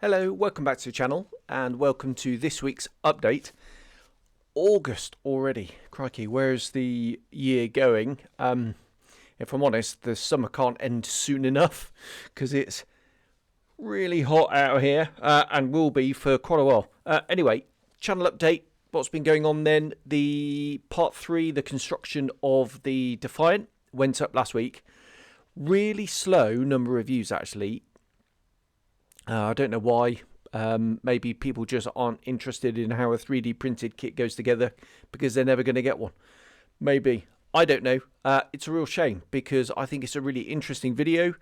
Hello, welcome back to the channel and welcome to this week's update. August already, crikey, where's the year going? If I'm honest, the summer can't end soon enough because it's really hot out here and will be for quite a while. Anyway, channel update, what's been going on then? The part 3, the construction of the Defiant, went up last week. Really slow number of views actually. I don't know why. Maybe people just aren't interested in how a 3D printed kit goes together because they're never going to get one. Maybe. I don't know. It's a real shame because I think it's a really interesting video.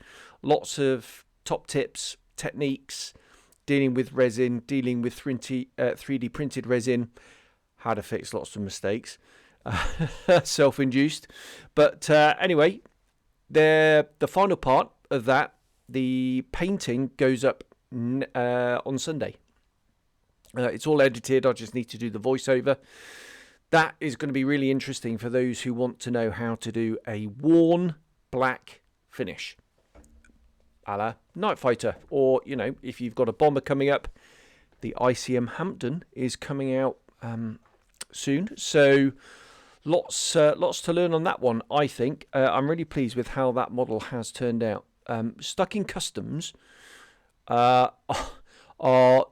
Lots of top tips, techniques, dealing with resin, dealing with 3D printed resin, how to fix lots of mistakes. Self-induced. But anyway, the final part of that, the painting, goes up on Sunday. It's all edited. I just need to do the voiceover. That is going to be really interesting for those who want to know how to do a worn black finish a la Night Fighter, or you know, if you've got a bomber coming up, the ICM Hampton is coming out soon, so lots to learn on that one. I think I'm really pleased with how that model has turned out. Stuck in customs are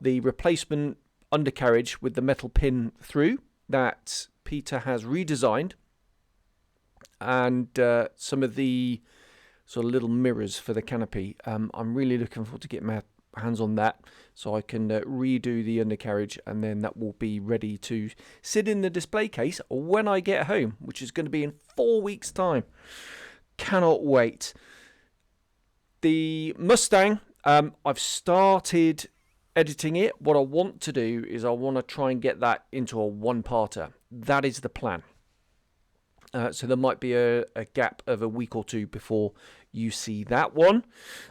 the replacement undercarriage with the metal pin through that Peter has redesigned, and some of the sort of little mirrors for the canopy. I'm really looking forward to getting my hands on that so I can redo the undercarriage, and then that will be ready to sit in the display case when I get home, which is going to be in 4 weeks time. Cannot wait. The Mustang, I've started editing it. What I want to do is I want to try and get that into a one-parter. That is the plan. So there might be a gap of a week or two before you see that one.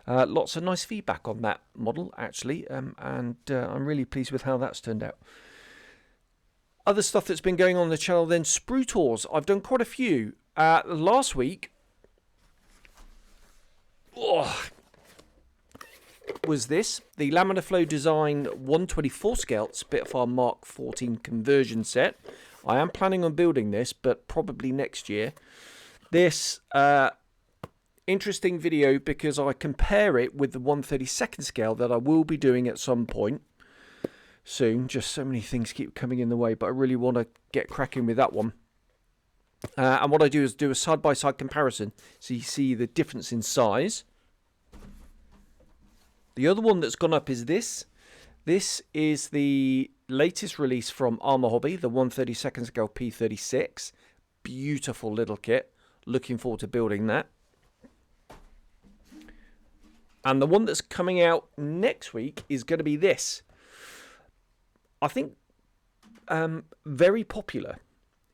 Lots of nice feedback on that model, actually, and I'm really pleased with how that's turned out. Other stuff that's been going on the channel then, Spru tours. I've done quite a few. Last week, was this, the Laminar Flow Design 1/24 scale Spitfire Mark 14 conversion set. I am planning on building this, but probably next year. This interesting video because I compare it with the 1/32 scale that I will be doing at some point soon. Just so many things keep coming in the way, but I really want to get cracking with that one. And what I do is do a side-by-side comparison so you see the difference in size. The other one that's gone up is this. This is the latest release from Armour Hobby, the 1/32 scale P36. Beautiful little kit. Looking forward to building that. And the one that's coming out next week is going to be this. I think very popular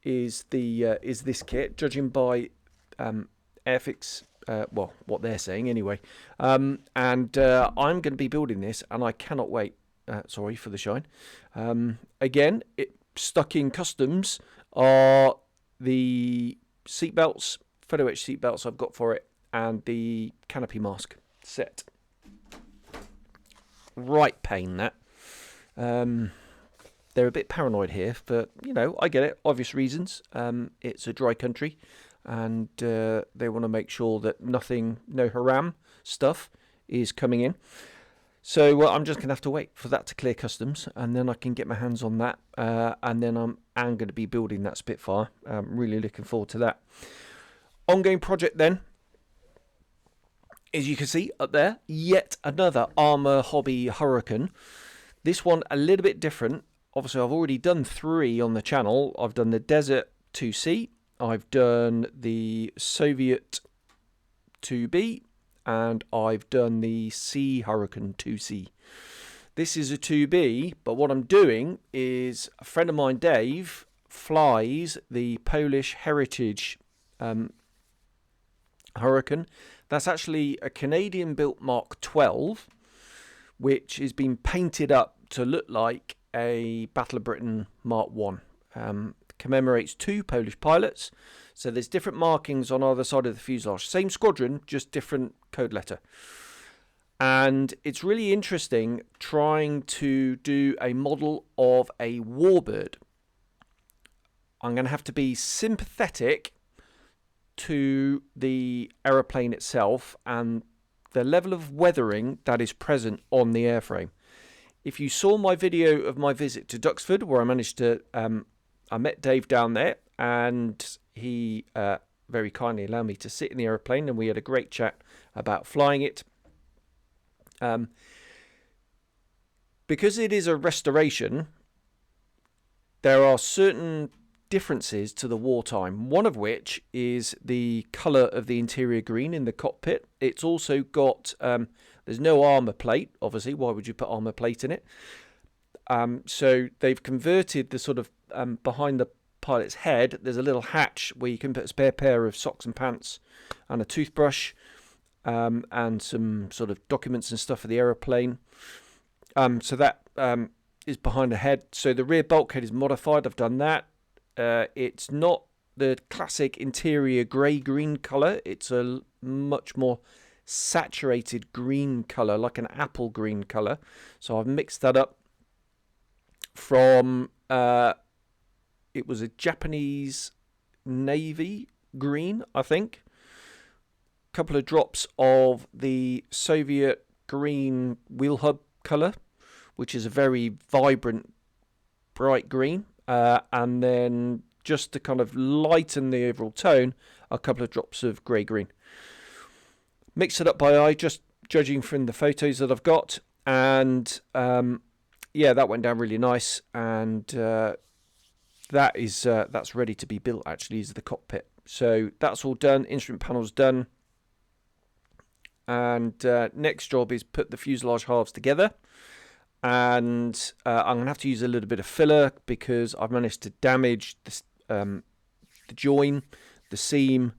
is this kit, judging by Airfix. Well, what they're saying anyway. And I'm going to be building this, and I cannot wait. Sorry for the shine. Again, it stuck in customs are the seat belts, photo etch seat belts I've got for it, and the canopy mask set. Right pain that. They're a bit paranoid here, but you know, I get it. Obvious reasons. It's a dry country, and they want to make sure that no haram stuff is coming in. So I'm just going to have to wait for that to clear customs, and then I can get my hands on that, and then I'm going to be building that Spitfire. I'm really looking forward to that. Ongoing project then, as you can see up there, yet another Armour Hobby Hurricane. This one a little bit different. Obviously, I've already done 3 on the channel. I've done the Desert 2C, I've done the Soviet 2B, and I've done the Sea Hurricane 2C. This is a 2B, but what I'm doing is a friend of mine, Dave, flies the Polish Heritage Hurricane. That's actually a Canadian-built Mark 12, which has been painted up to look like a Battle of Britain Mark 1. Commemorates 2 Polish pilots, so there's different markings on either side of the fuselage. Same squadron, just different code letter. And it's really interesting trying to do a model of a warbird. I'm going to have to be sympathetic to the aeroplane itself and the level of weathering that is present on the airframe. If you saw my video of my visit to Duxford, where I managed to, I met Dave down there, and he very kindly allowed me to sit in the aeroplane, and we had a great chat about flying it. Because it is a restoration, there are certain differences to the wartime, one of which is the colour of the interior green in the cockpit. It's also got, there's no armour plate, obviously. Why would you put armour plate in it? So they've converted the sort of, behind the pilot's head, there's a little hatch where you can put a spare pair of socks and pants and a toothbrush, and some sort of documents and stuff for the aeroplane. So that is behind the head. So the rear bulkhead is modified. I've done that. It's not the classic interior grey-green colour. It's a much more saturated green colour, like an apple green colour. So I've mixed that up from, it was a Japanese navy green, I think. A couple of drops of the Soviet green wheel hub colour, which is a very vibrant, bright green. And then just to kind of lighten the overall tone, a couple of drops of grey-green. Mix it up by eye, just judging from the photos that I've got. And yeah, that went down really nice. And that's ready to be built, actually, is the cockpit. So that's all done. Instrument panel's done. And next job is put the fuselage halves together. And I'm going to have to use a little bit of filler because I've managed to damage the join, the seam,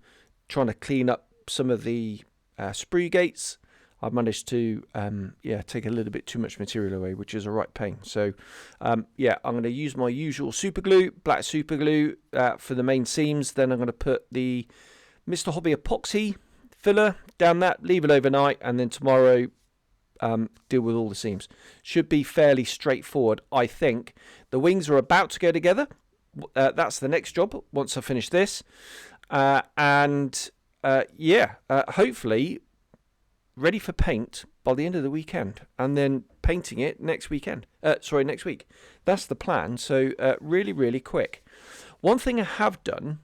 trying to clean up some of the sprue gates. I've managed to take a little bit too much material away, which is a right pain. So I'm going to use my usual super glue, black super glue, for the main seams. Then I'm going to put the Mr. Hobby epoxy filler down that, leave it overnight, and then tomorrow deal with all the seams. Should be fairly straightforward, I think. The wings are about to go together. That's the next job once I finish this. Hopefully ready for paint by the end of the weekend, and then painting it next week. That's the plan. So really, really quick. One thing I have done.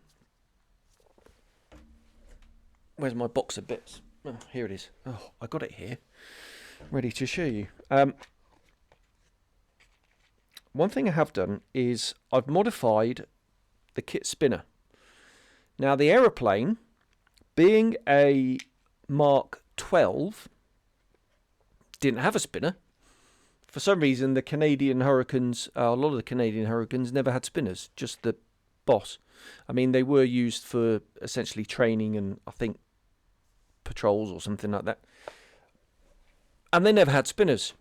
Where's my box of bits? Oh, here it is. Oh, I got it here, ready to show you. One thing I have done is I've modified the kit spinner. Now, the aeroplane, being a Mark 12, didn't have a spinner. For some reason, the Canadian Hurricanes, a lot of the Canadian Hurricanes never had spinners, just the boss. I mean, they were used for essentially training and I think patrols or something like that. And they never had spinners.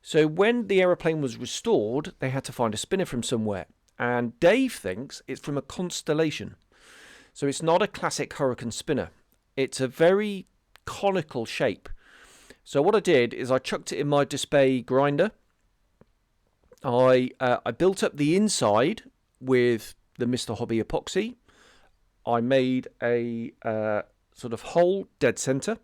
So when the aeroplane was restored, they had to find a spinner from somewhere. And Dave thinks it's from a Constellation. So it's not a classic Hurricane spinner. It's a very conical shape. So what I did is I chucked it in my display grinder. I built up the inside with the Mr. Hobby epoxy. I made a sort of hole dead center,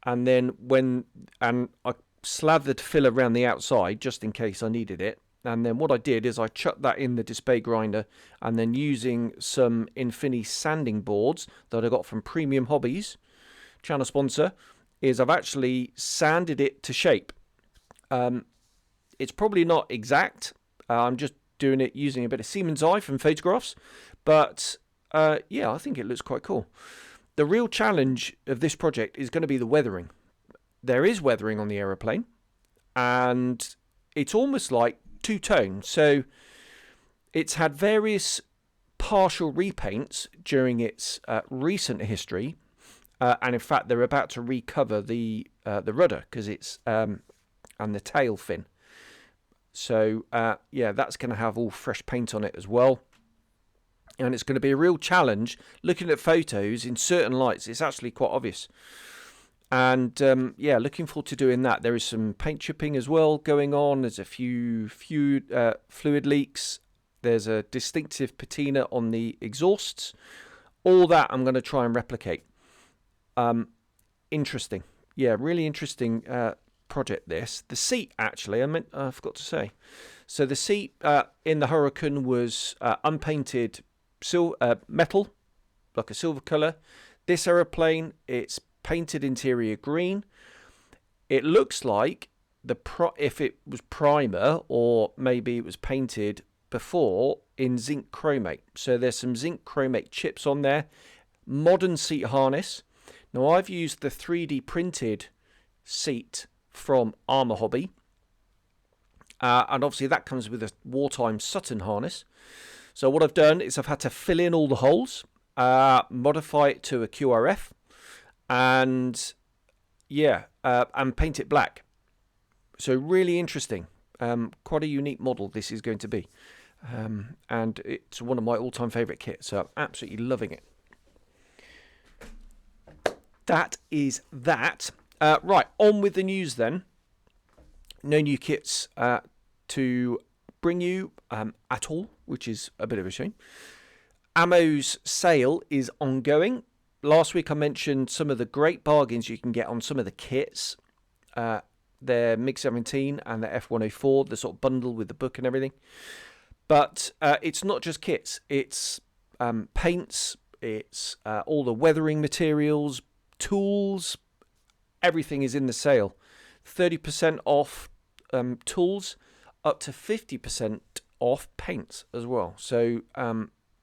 and then I slathered filler around the outside just in case I needed it. And then what I did is I chucked that in the display grinder, and then using some Infini sanding boards that I got from Premium Hobbies, channel sponsor, is I've actually sanded it to shape. It's probably not exact. I'm just doing it using a bit of Siemens eye from photographs, but I think it looks quite cool. The real challenge of this project is going to be the weathering. There is weathering on the aeroplane, and it's almost like two-tone. So it's had various partial repaints during its recent history, and in fact they're about to recover the rudder because it's and the tail fin. So that's going to have all fresh paint on it as well. And it's going to be a real challenge. Looking at photos in certain lights, it's actually quite obvious. And yeah, looking forward to doing that. There is some paint chipping as well going on. There's a few fluid leaks. There's a distinctive patina on the exhausts. All that I'm going to try and replicate. Interesting. Yeah, really interesting project this. The seat, actually, I forgot to say. So the seat in the Hurricane was unpainted metal, like a silver colour. This aeroplane, it's painted interior green. It looks like if it was primer, or maybe it was painted before in zinc chromate. So there's some zinc chromate chips on there. Modern seat harness. Now I've used the 3D printed seat from Armour Hobby, and obviously that comes with a wartime Sutton harness. So what I've done is I've had to fill in all the holes, modify it to a QRF, and and paint it black. So really interesting. Quite a unique model this is going to be, and it's one of my all-time favourite kits. So I'm absolutely loving it. That is that. Right, on with the news then. No new kits to bring you at all, which is a bit of a shame. Ammo's sale is ongoing. Last week I mentioned some of the great bargains you can get on some of the kits. Their MiG-17 and the F-104, the sort of bundle with the book and everything. But it's not just kits. It's paints, it's all the weathering materials, tools. Everything is in the sale. 30% off tools, up to 50% off paints as well. So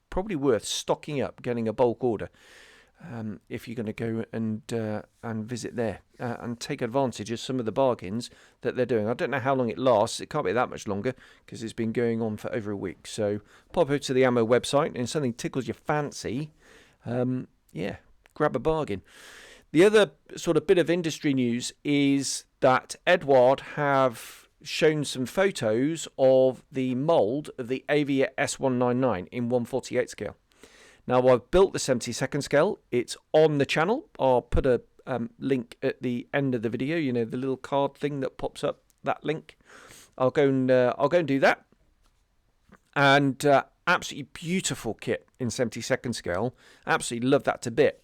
probably worth stocking up, getting a bulk order. If you're going to go and visit there and take advantage of some of the bargains that they're doing. I don't know how long it lasts. It can't be that much longer because it's been going on for over a week. So pop over to the Ammo website, and if something tickles your fancy, grab a bargain. The other sort of bit of industry news is that Eduard have shown some photos of the mould of the Avia S199 in 1/48 scale. Now, I've built the 72nd scale. It's on the channel. I'll put a link at the end of the video. You know, the little card thing that pops up. That link. I'll go and do that. And absolutely beautiful kit in 72nd scale. Absolutely love that to bit.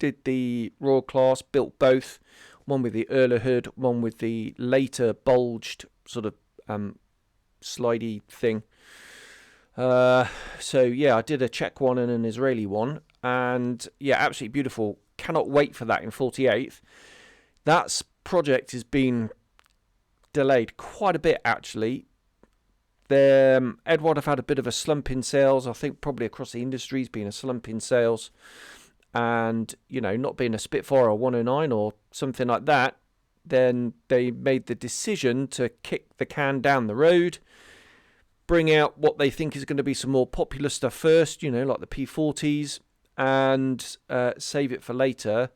Did the Royal Class, built both. One with the Erler hood, one with the later bulged sort of slidey thing. So yeah, I did a Czech one and an Israeli one, and yeah, absolutely beautiful. Cannot wait for that in 48th. That project has been delayed quite a bit, actually. Eduard have had a bit of a slump in sales. I think probably across the industry has been a slump in sales, and you know, not being a Spitfire or 109 or something like that, then they made the decision to kick the can down the road. Bring out what they think is going to be some more popular stuff first, you know, like the P40s, and save it for later.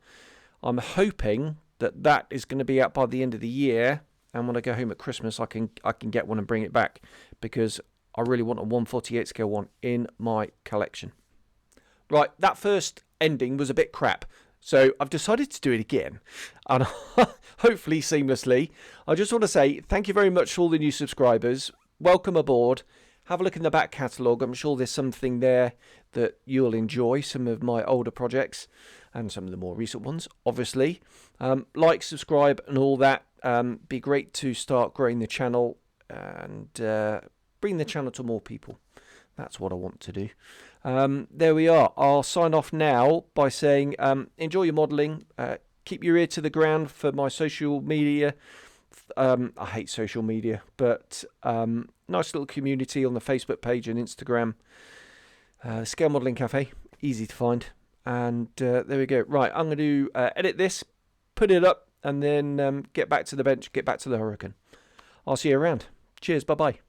I'm hoping that is going to be out by the end of the year, and when I go home at Christmas, I can get one and bring it back, because I really want a 1/48 scale one in my collection. Right, that first ending was a bit crap, so I've decided to do it again, and hopefully seamlessly. I just want to say thank you very much for all the new subscribers. Welcome aboard. Have a look in the back catalogue. I'm sure there's something there that you'll enjoy. Some of my older projects and some of the more recent ones, obviously. Like, subscribe and all that. Be great to start growing the channel and bring the channel to more people. That's what I want to do. There we are. I'll sign off now by saying enjoy your modelling. Keep your ear to the ground for my social media. I hate social media, but nice little community on the Facebook page and Instagram. Scale Modelling Cafe, easy to find. And there we go. Right, I'm going to edit this, put it up, and then get back to the bench, get back to the Hurricane. I'll see you around. Cheers, bye-bye.